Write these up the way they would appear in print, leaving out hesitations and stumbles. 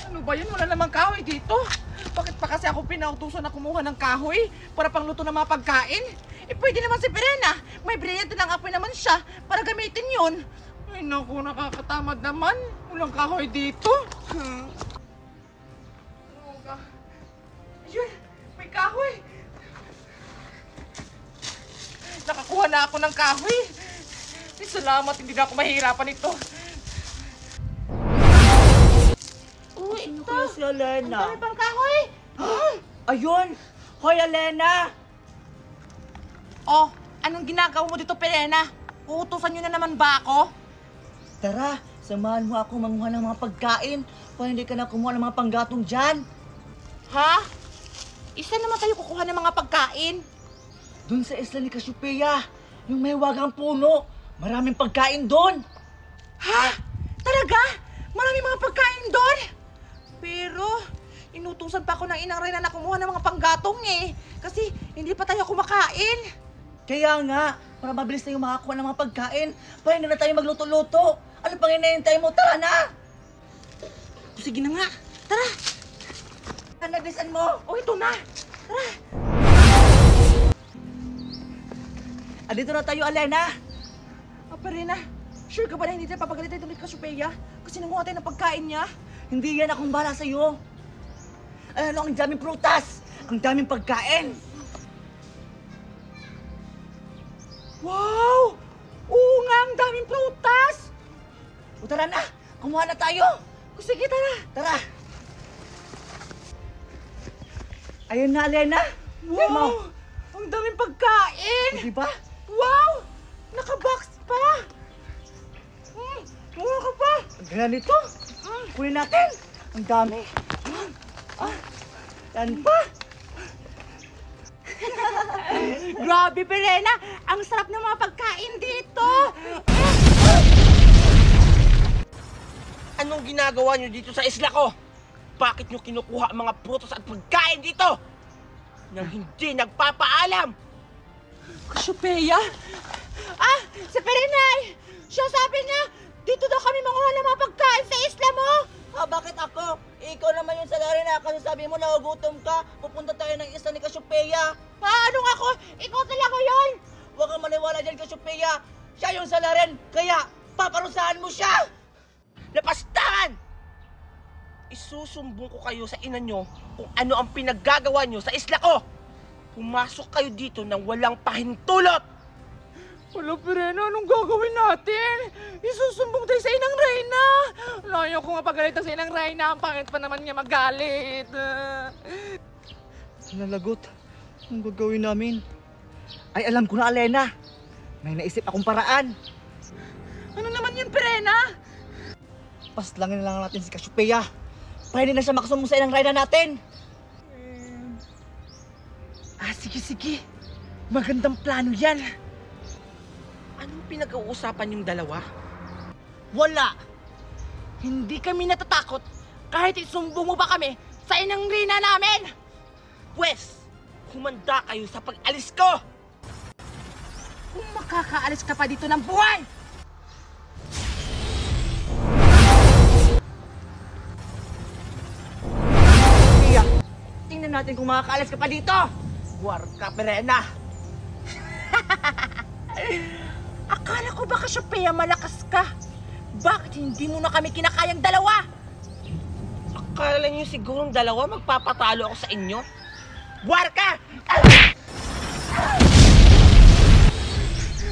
Ano ba yan? Wala namang kahoy dito. Bakit pa kasi ako pinautusan na kumuha ng kahoy para pangluto ng mga pagkain? Eh pwede naman si Perena. May brilyante ng apoy naman siya para gamitin yun. Ay naku, nakakatamad naman. Walang kahoy dito. Ayun, may kahoy. Nakakuha na ako ng kahoy. Ay, salamat, hindi na ako mahihirapan ito. Uy, ito. Ano si Elena? Ang dami pang kahoy. Ayun! Hoy, Elena! Oh, anong ginagawa mo dito, Perena? Uutusan niyo na naman ba ako? Tara, samahan mo ako manguha ng mga pagkain para hindi ka na kumuha ng mga panggatong dyan. Ha? Isa naman tayo kukuha ng mga pagkain. Doon sa isla ni Cassiopeia, yung may wagang puno. Maraming pagkain doon. Ha? Talaga? Maraming mga pagkain doon? Pero, inutusan pa ako ng inang Reyna na kumuha ng mga panggatong eh. Kasi hindi pa tayo kumakain. Kaya nga, para mabilis tayo makakuha ng mga pagkain, para hindi na tayo magluto-luto. Ano pang hinihintay mo? Tara na! Sige na nga. Tara. Nagbisan mo? O, ito na. Tara. Andito na tayo, Elena. Perena, sure ka ba na hindi tayo papagalitan ito ni Cassiopeia? Kasi nanguha tayo ng pagkain niya? Hindi yan akong bahala sa'yo. Ano, ang daming prutas, ang daming pagkain. Wow! Oo nga, ang daming prutas! O tara na, kumuha na tayo. O, sige, tara. Tara. Ayun na, Elena. Wow! Ang daming pagkain! Di ba? Wow! Nakabox pa! Mukha ka pa! Ang ganito. Kunin natin. Ang dami. Yan pa. Grabe, Perena! Ang sarap ng mga pagkain dito! Anong ginagawa nyo dito sa isla ko? Bakit nyo kinukuha ang mga prutas at pagkain dito? Nang hindi nagpapaalam! Cassiopeia? Ah! Si Perenay! Siya sabi niya, dito daw kami manguha ng mga pagkain sa isla mo! Bakit ako? Ikaw naman yung salari na kasi sabi mo nagugutom ka. Pupunta tayo ng isla ni Cassiopeia. Anong ako? Ikaw talaga yun! Huwag kang maniwala dyan, Cassiopeia. Siya yung salarin, kaya paparusahan mo siya! Lapastahan! Isusumbong ko kayo sa ina nyo kung ano ang pinaggagawa nyo sa isla ko! Pumasok kayo dito nang walang pahintulot! Wala, Perena, anong gagawin natin? Isusumbong tayo sa inang Reyna! Layo ko nga pagalitan sa inang Reyna. Ang pangit pa naman niya magalit. Nalagot. Ang gagawin namin? Ay, alam ko na, Elena. May naisip akong paraan. Ano naman yun, Perena? Paslangin na lang natin si Cassiopeia. Pwede na siya makasumbong sa inang Reyna natin. Sige. Magandang plano yan. Anong pinag-uusapan yung dalawa? Wala. Hindi kami natatakot kahit isumbong mo pa kami sa inang Reyna namin. Pwes, humanda kayo sa pag-alis ko! Kung makakaalis ka pa dito ng buhay! Cassiopeia, tingnan natin kung makakaalis ka pa dito. Warka, Perena! Akala ko ba, Cassiopeia, malakas ka? Bakit hindi mo na kami kinakayang dalawa? Akala nyo sigurong dalawa magpapatalo ako sa inyo? Warka!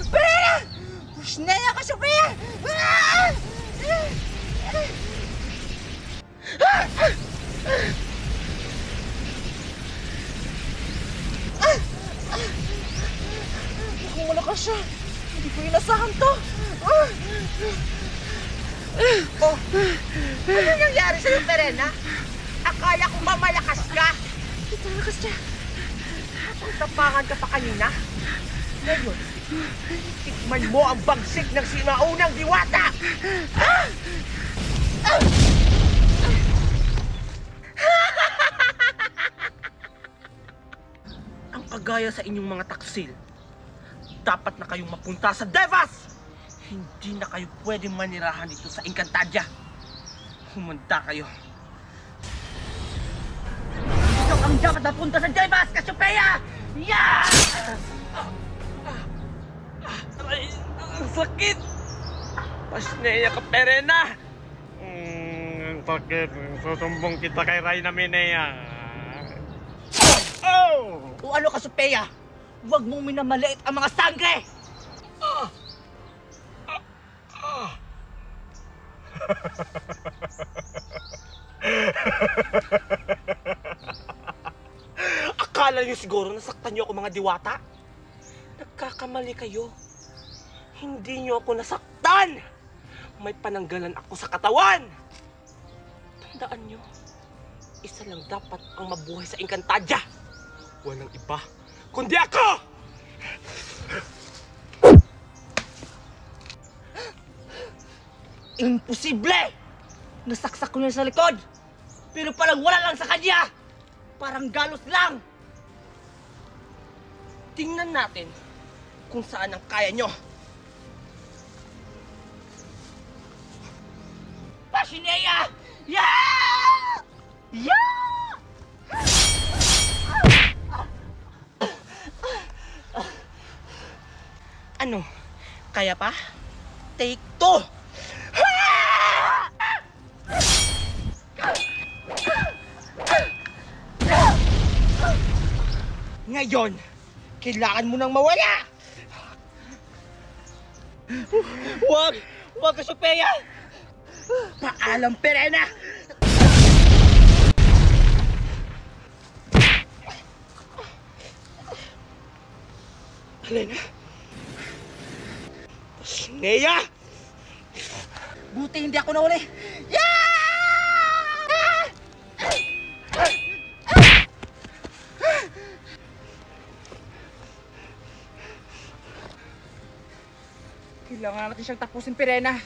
Perena! Push na yan, Cassiopeia! Kung malakas siya, hindi ko inasahan to. Oh, ano nangyari sa'yo, Perena? Akala ko ba malakas ka? Ito, malakas siya. Tapangan ka pa kanina? Ngayon, tikman mo ang bagsik ng sinaunang diwata! Ang kagaya sa inyong mga taksil, dapat na kayong mapunta sa Devas! Hindi na kayo pwedeng manirahan dito sa Encantadia. Humanda kayo. Ang dapat napunta sa Jaybas, Cassiopeia! Yeah! Aray, ang sakit! Pasneya ka, Perena! Ang sakit. Susumbong kita kay Reyna Minea. Oh! O ano, Cassiopeia? Huwag mong minamaliit ang mga sangre! Akala niyo siguro nasaktan niyo ako mga diwata? Nagkakamali kayo. Hindi niyo ako nasaktan! May pananggalan ako sa katawan! Tandaan niyo, isa lang dapat ang mabuhay sa Encantadia. Walang iba, kundi ako! Imposible! Nasaksak ko niya sa likod! Pero parang wala lang sa kanya! Parang galos lang! Tingnan natin kung saan ang kaya nyo. Pashinea! Yeah! Yeah! Ano? Kaya pa? Take 2! Ngayon, kailangan mo nang mawala! Huwag! Huwag, Cassiopeia! Paalam, Perena! Helena? Pasneya! Buti hindi ako nahuli! Kailangan natin siyang tapusin, Perena.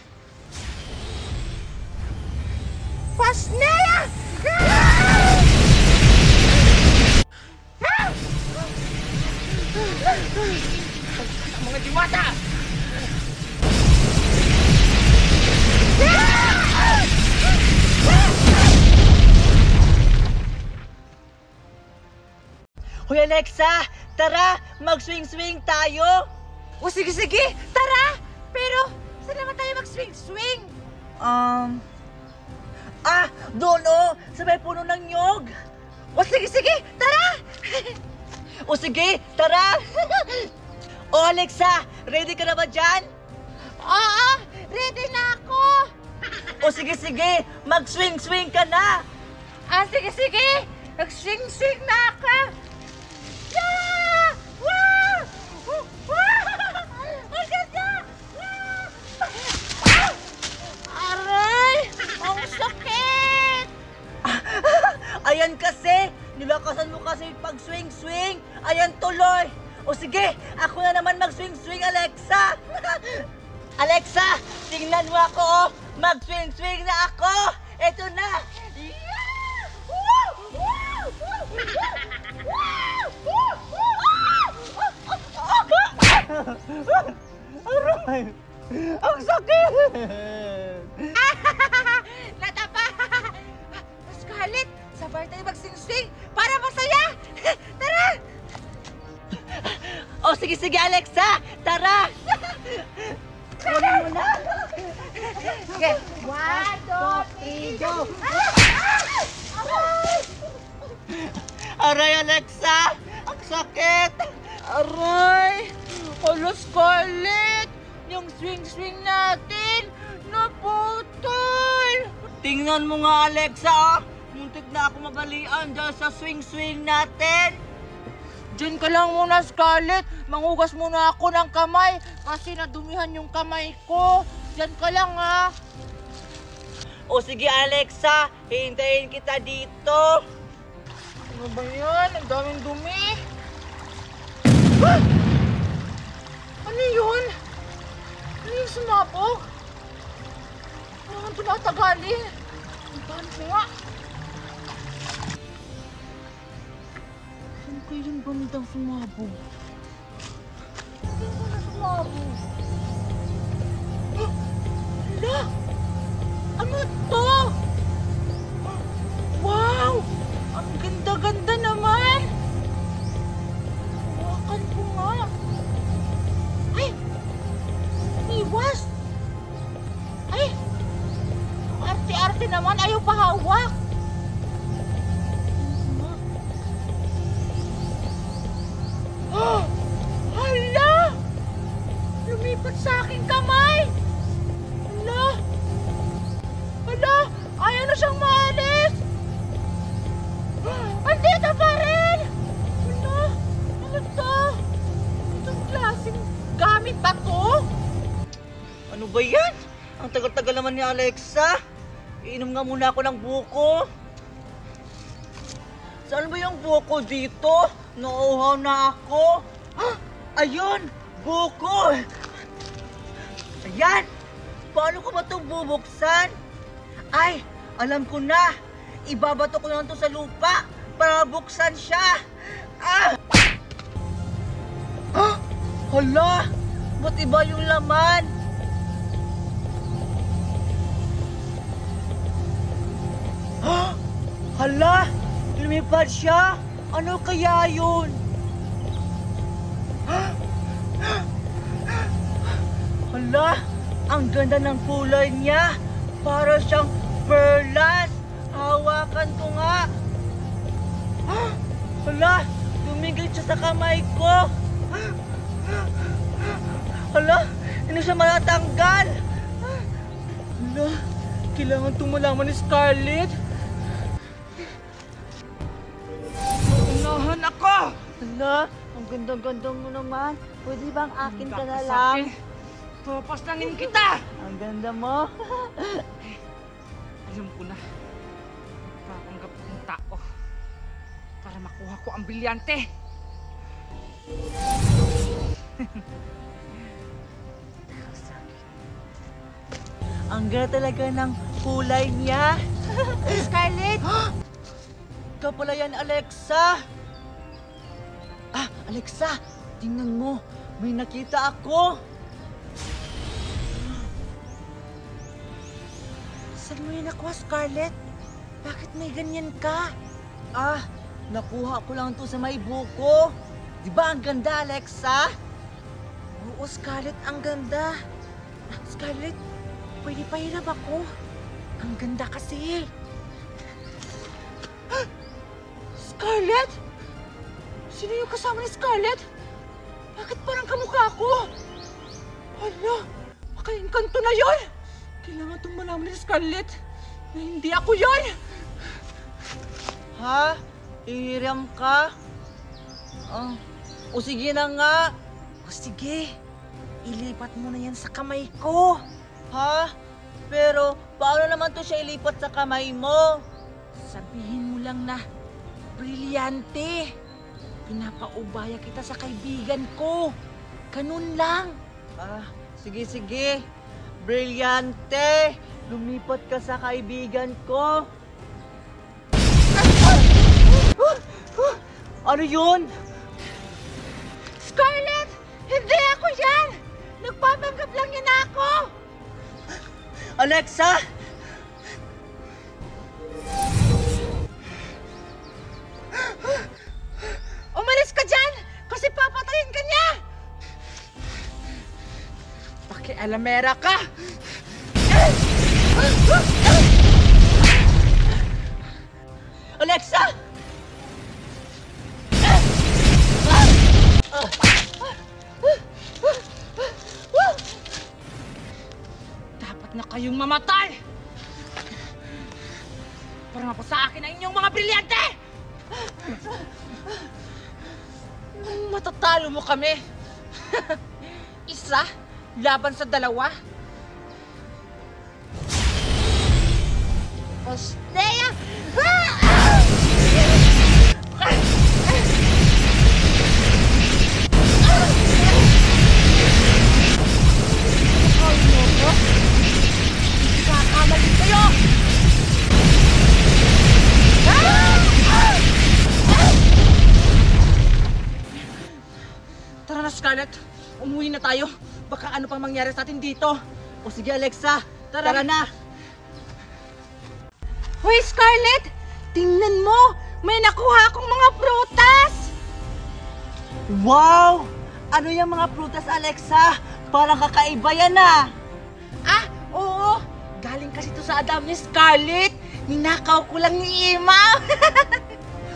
Pasneya! Ang mga diwata! Hoy, Alexa! Tara! Mag-swing-swing tayo! O sige, tara! Pero, saan naman tayo mag-swing-swing? Doon sa may puno ng nyog! O sige, tara! O sige, tara! O Alexa, ready ka na ba dyan? Oo, ready na ako! O sige, mag-swing-swing ka na! Sige, nag-swing-swing na ako! Yeah! Wow! Ang ganda! Aray! Ang sakit! Ayan kasi! Nilakasan mo kasi pag-swing-swing! Ayan tuloy! O sige, ako na naman mag-swing-swing, Alexa! Alexa, tingnan mo ako! Mag-swing-swing na ako! Eto na! Yeah! Woo! Woo! Aray! Ang sakit! Natapa! Scarlett, sabay tayo mag-swing-swing para masaya! Tara! O sige, Alexa! Tara! Kunin mo na! Sige, 1, 2, 3, go! Aray, Alexa! Ang sakit! Aray! Hala, Scarlett! Yung swing-swing natin, naputol! Tingnan mo nga, Alexa! Muntik na ako mabalian dahil sa swing-swing natin! Diyan ka lang muna, Scarlett. Mangugas muna ako ng kamay kasi nadumihan yung kamay ko. Diyan ka lang, ha? O sige, Alexa, hintayin kita dito. Ano ba yan? Ang daming dumi. Ano yun? Ano yung sumabog? Parang tumatagali. Ang dami ko nga. Saan kayo yung bandang sumabog? Ano sumabog? Hala! Ano to? Wow! Ang ganda-ganda naman! hawak. Hala! Lumipat sa aking kamay! Hala! Hala! Ayaw na siyang maalis! Andito pa rin! Hala! Ano to? Itong klaseng gamit ba to? Ano ba yan? Ang tagal-tagal naman ni Alexa. Iinom nga muna ako ng buko. Saan ba yung buko dito? Nauuhaw na ako. Ayun! Buko! Ayan! Paano ko ba itong bubuksan? Ay! Alam ko na! Ibabato ko lang ito sa lupa para buksan siya! Hala! Ba't iba yung laman? Hala! Lumipad siya! Ano kaya yun? Hala! Ang ganda ng kulay niya! Para siyang perlas! Hawakan ko nga! Hala! Tumigil siya sa kamay ko! Hala! Hindi siya matatanggal! Hala! Kailangan itong malaman ni Scarlett! Unahan ako! Hala! Ang ganda-ganda mo naman! Pwede bang akin ka na lang? Papasangin kita! Ang ganda mo! Alam ko na. Papanggap ng tao para makuha ko ang brilyante. Ang ganda talaga ng kulay niya! Scarlett! Ikaw pala yan, Alexa! Alexa! Tingnan mo! May nakita ako! Saan mo yan nakuha, Scarlett? Bakit may ganyan ka? Nakuha ko lang to sa may buko. Di ba ang ganda, Alexa? Oo, Scarlett, ang ganda. Scarlett, pwede pahiram ako. Ang ganda kasi. Scarlett? Sino yung kasama ni Scarlett? Bakit parang kamukha ko? Hala, maka-engkanto na yon! Kailangan itong malaman ni Scarlett na hindi ako yon! Ha? Ihiram ka? O sige na nga. O sige, ilipat mo na yan sa kamay ko. Ha? Pero paano naman to siya ilipat sa kamay mo? Sabihin mo lang na, brilyante. Pinapaubaya kita sa kaibigan ko. Ganun lang. Sige. Brilyante! Lumipat ka sa kaibigan ko. Ano yun? Scarlett! Hindi ako yan! Nagpapanggap lang yan ako! Alexa! Umalis ka dyan! Kasi papatayin ka niya! Pakialamera ka! Alexa! Dapat na kayong mamatay! Para mapasa akin ang inyong mga brilyante! Matatalo mo kami! Isa laban sa dalawa? Ostea! Kakamali kayo! Tara na, Scarlett. Umuwi na tayo. Baka ano pang mangyari sa atin dito. O sige, Alexa. Tara na. Hoy, Scarlett! Tingnan mo! May nakuha akong mga prutas! Wow! Ano yung mga prutas, Alexa? Parang kakaiba yan ah! Oo! Galing kasi to sa Adam ni Scarlett! Ninakaw ko lang ni Imaw.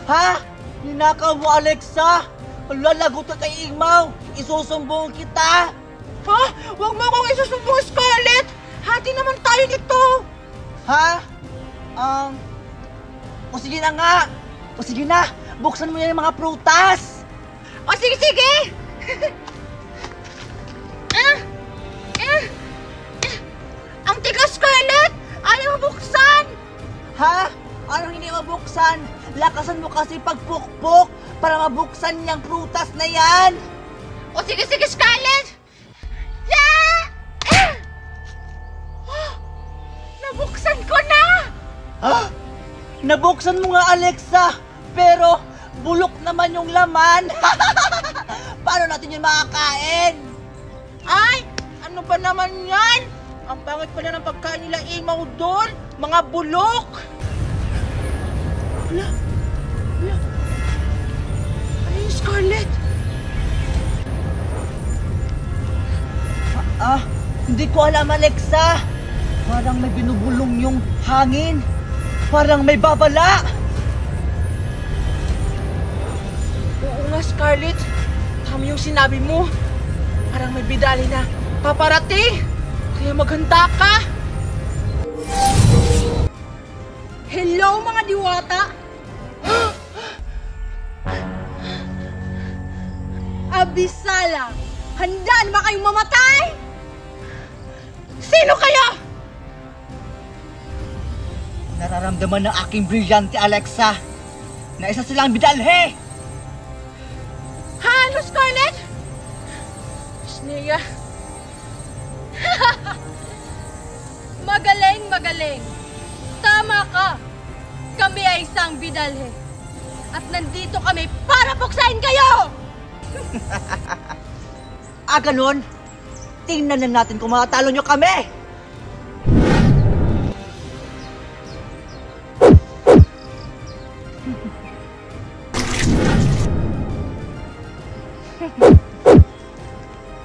Ha? Ninakaw mo, Alexa? Lalagot ka kay Imaw. Isusumbong kita. Ha? Huwag mo akong isusumbong, Scarlett! Hati naman tayo nito! Ha? O sige na nga. O sige na, buksan mo na yung mga prutas. O sige, sige! Ang tigas, Scarlett! Ayaw buksan! Ha? Anong hindi mabuksan? Lakasan mo kasi pagpukpok para mabuksan niyang prutas na yan. O sige, sige, Scarlett! Yeah! Nabuksan ko na! Ha? Nabuksan mo nga, Alexa, pero bulok naman yung laman. Paano natin yun makakain? Ay! Ano ba naman yan? Ang pangit pala ng pagkain nila Imaw doon! Mga bulok! Hala! Hala! Ano yung Scarlett? Hindi ko alam, Alexa. Parang may binubulong yung hangin. Parang may babala. Oo nga, Scarlett. Tama yung sinabi mo. Parang may bidali na paparating. Kaya maghanda ka. Hello mga diwata! Abisala! Handa na ba kayong mamatay? Sino kayo? Nararamdaman ng aking brilyante, Alexa, na isa silang bidalhe. Ano, Scarlett? Sneya. Magaling, magaling! Tama ka! Kami ay isang bidalhe. At nandito kami para puksain kayo! Ganun? Tingnan na natin kung makatalo nyo kami.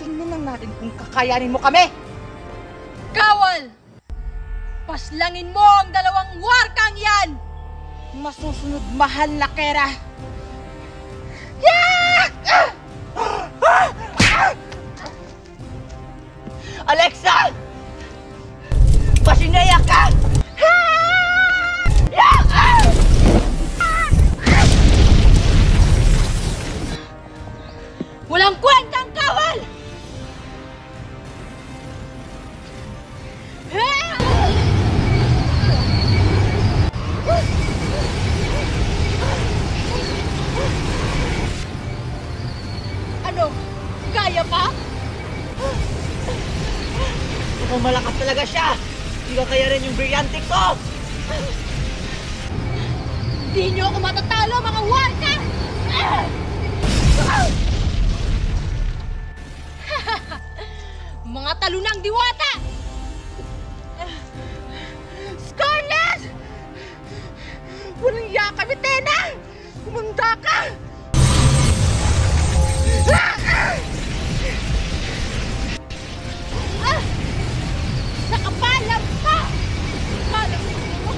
Tingnan lang natin kung kakayanin mo kami. Kawal! Paslangin mo ang dalawang warkang yan! Masusunod mahal na Kera. Alexa! Pasineya ka! Walang kwentang kawal! Ano? Kaya pa? Mukhang malakas talaga siya. Hindi ka kaya rin yung brilyante ko. Hindi niyo ako matatalo, mga warka! Mga talunang diwata! Scarlett! Walang iya kami, Tena! Kumanda ka! Nakapalam ka! Malam mo,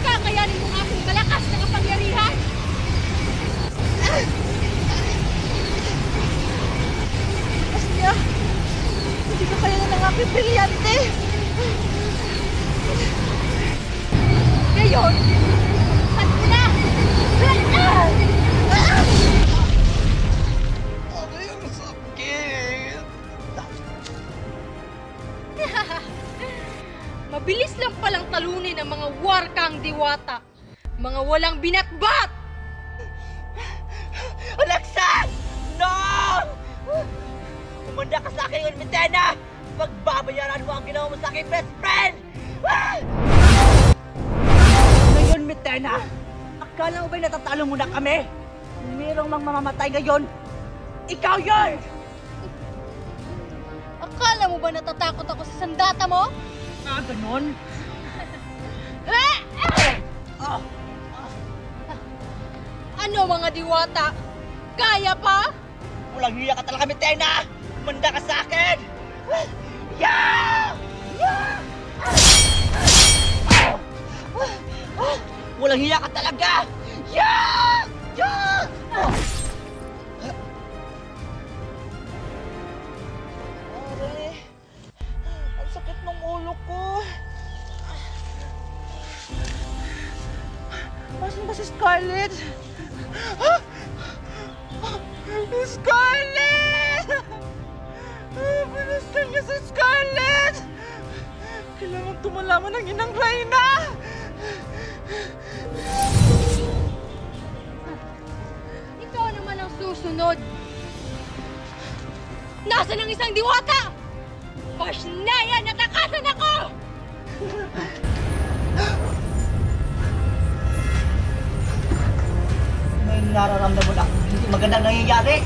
kakayanin mo ang aking malakas na kapangyarihan! Asya, hindi ka kaya ng aking brilyante! Ngayon, saan mo na? Mabilis lang palang talunin ang mga warkang diwata. Mga walang binatbat! Alexa! No! Umanda ka sa akin, Mitena! Pagbabayaran mo ang ginawa mo sa aking best friend! Ngayon, Mitena, akala mo ba'y natatalo mo na kami? Merong mang mamamatay ngayon. Ikaw yun! Akala mo ba natatakot ako sa sandata mo? Ganon? Ano mga diwata? Kaya pa? Walang hiya ka talaga, Mitena! Umanda ka sa akin! Yeah! Yeah! Walang hiya ka talaga! Yeah! Yeah! Aray, ang sakit ng ulo ko. Asan ba si Scarlett? Scarlett! Pinastan niya si Scarlett! Kailangan tumalaman ng inang Reyna! Ikaw naman ang susunod. Nasaan ang isang diwata? Pasnaya, natakasan ako! May nararamdaman ako hindi magandang nangyayari.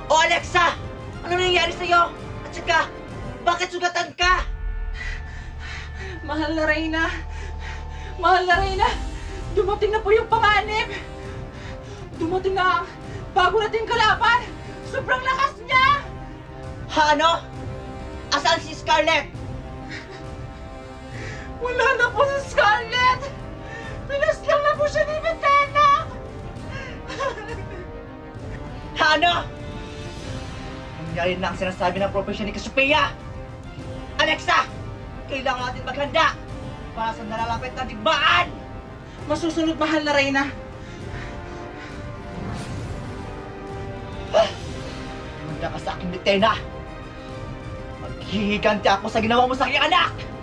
O Alexa! Ano nangyayari sa'yo? At saka, bakit sugatan ka? Mahal na Reyna! Mahal na Reyna! Dumating na po yung panganib! Dumating na ang bago nating kalaban! Sobrang lakas niya! Ano? Asan si Scarlett? Wala na po si Scarlett! Pinaslang na po siya ni Ventana! Ano? Nangyari na ang sinasabi ng propesyon ni Cassiopeia! Alexa! Kailangan natin maghanda para sa nalalapit na digmaan! Masusunod, mahal na Reyna! Manda ka sa aking Ventana! Maghihiganti ako sa ginawa mo sa aking anak!